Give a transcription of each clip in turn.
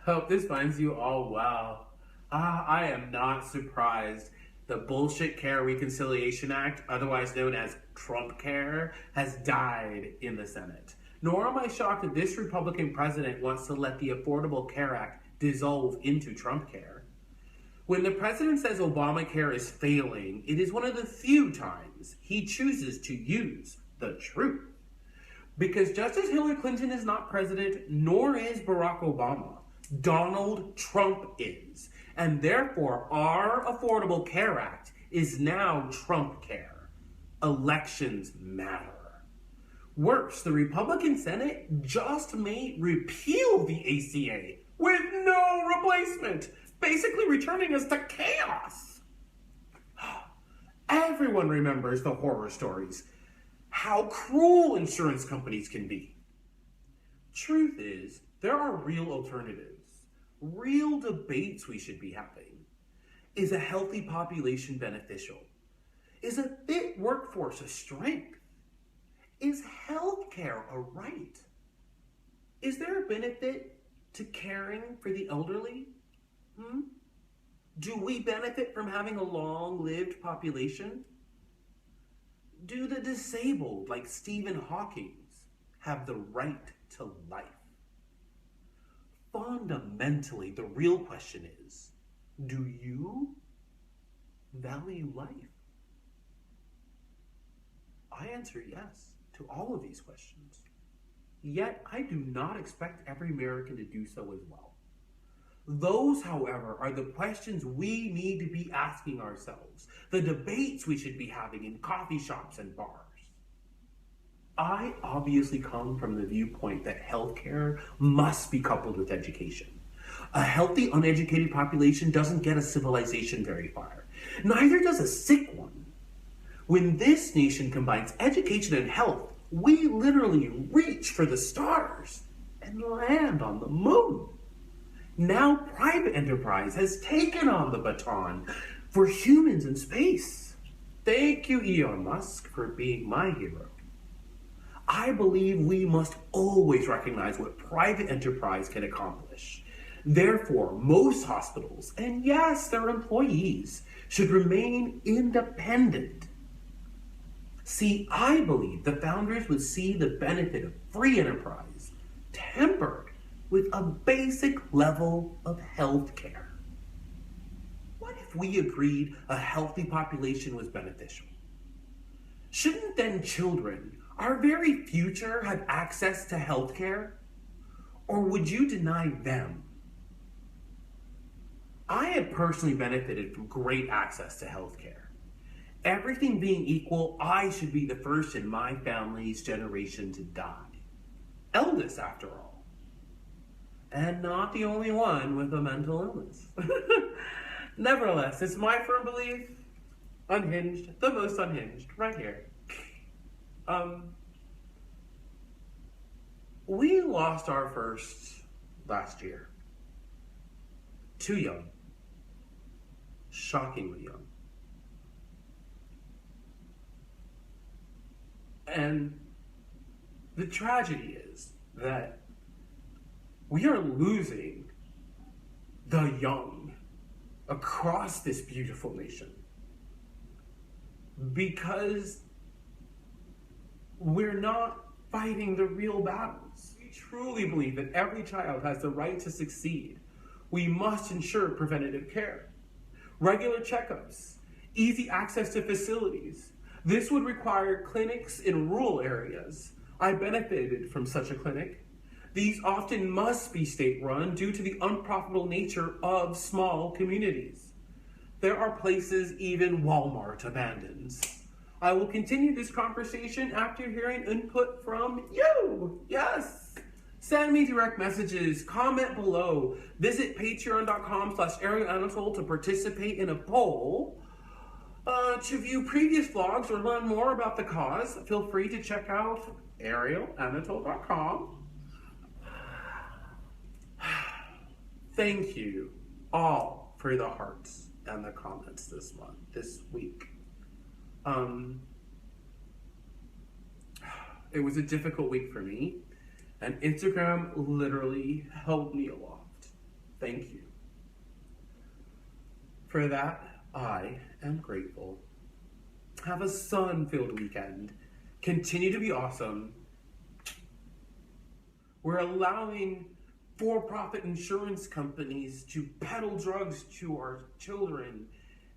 Hope this finds you all well. I am not surprised. The Bullshit Care Reconciliation Act, otherwise known as Trump Care, has died in the Senate. Nor am I shocked that this Republican president wants to let the Affordable Care Act dissolve into Trump Care. When the president says Obamacare is failing, it is one of the few times he chooses to use the truth. Because just as Hillary Clinton is not president, nor is Barack Obama, Donald Trump is. And therefore, our Affordable Care Act is now Trump Care. Elections matter. Worse, the Republican Senate just may repeal the ACA with no replacement, basically returning us to chaos. Everyone remembers the horror stories, how cruel insurance companies can be. Truth is, there are real alternatives, real debates we should be having. Is a healthy population beneficial? Is a fit workforce a strength? Is healthcare a right? Is there a benefit to caring for the elderly? Do we benefit from having a long-lived population? Do the disabled, like Stephen Hawking, have the right to life? Fundamentally, the real question is, do you value life? I answer yes to all of these questions. Yet, I do not expect every American to do so as well. Those, however, are the questions we need to be asking ourselves, the debates we should be having in coffee shops and bars. I obviously come from the viewpoint that healthcare must be coupled with education. A healthy, uneducated population doesn't get a civilization very far. Neither does a sick one. When this nation combines education and health, we literally reach for the stars and land on the moon. Now private enterprise has taken on the baton for humans in space. Thank you, Elon Musk, for being my hero. I believe we must always recognize what private enterprise can accomplish. Therefore, most hospitals, and yes, their employees, should remain independent. See, I believe the founders would see the benefit of free enterprise tempered with a basic level of health care. What if we agreed a healthy population was beneficial? Shouldn't then children, our very future, have access to health care? Or would you deny them? I have personally benefited from great access to health care. Everything being equal, I should be the first in my family's generation to die. Eldest, after all. And not the only one with a mental illness. Nevertheless, it's my firm belief, unhinged, the most unhinged, right here. We lost our first last year. Too young. Shockingly young. And the tragedy is that we are losing the young across this beautiful nation because we're not fighting the real battles. We truly believe that every child has the right to succeed. We must ensure preventative care, regular checkups, easy access to facilities. This would require clinics in rural areas. I benefited from such a clinic. These often must be state-run due to the unprofitable nature of small communities. There are places even Walmart abandons. I will continue this conversation after hearing input from you. Yes. Send me direct messages, comment below, visit patreon.com/ArielAnatole to participate in a poll. To view previous vlogs or learn more about the cause, feel free to check out ArielAnatole.com. Thank you all for the hearts and the comments this week. It was a difficult week for me, and Instagram literally held me aloft. Thank you. For that, I am grateful. Have a sun-filled weekend. Continue to be awesome. We're allowing for-profit insurance companies to peddle drugs to our children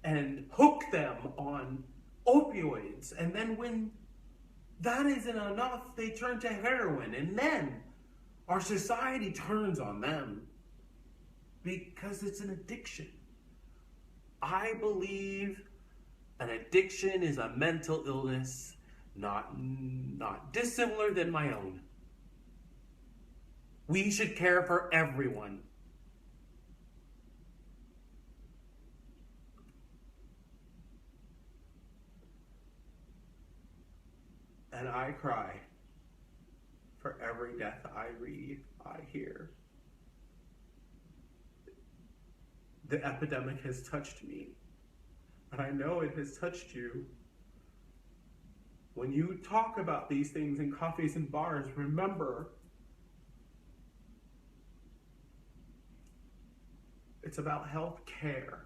and hook them on opioids. And then when that isn't enough, they turn to heroin. And then our society turns on them because it's an addiction. I believe an addiction is a mental illness, not dissimilar than my own. We should care for everyone. And I cry for every death I read, I hear. The epidemic has touched me, and I know it has touched you. When you talk about these things in cafes and bars, remember, it's about health care.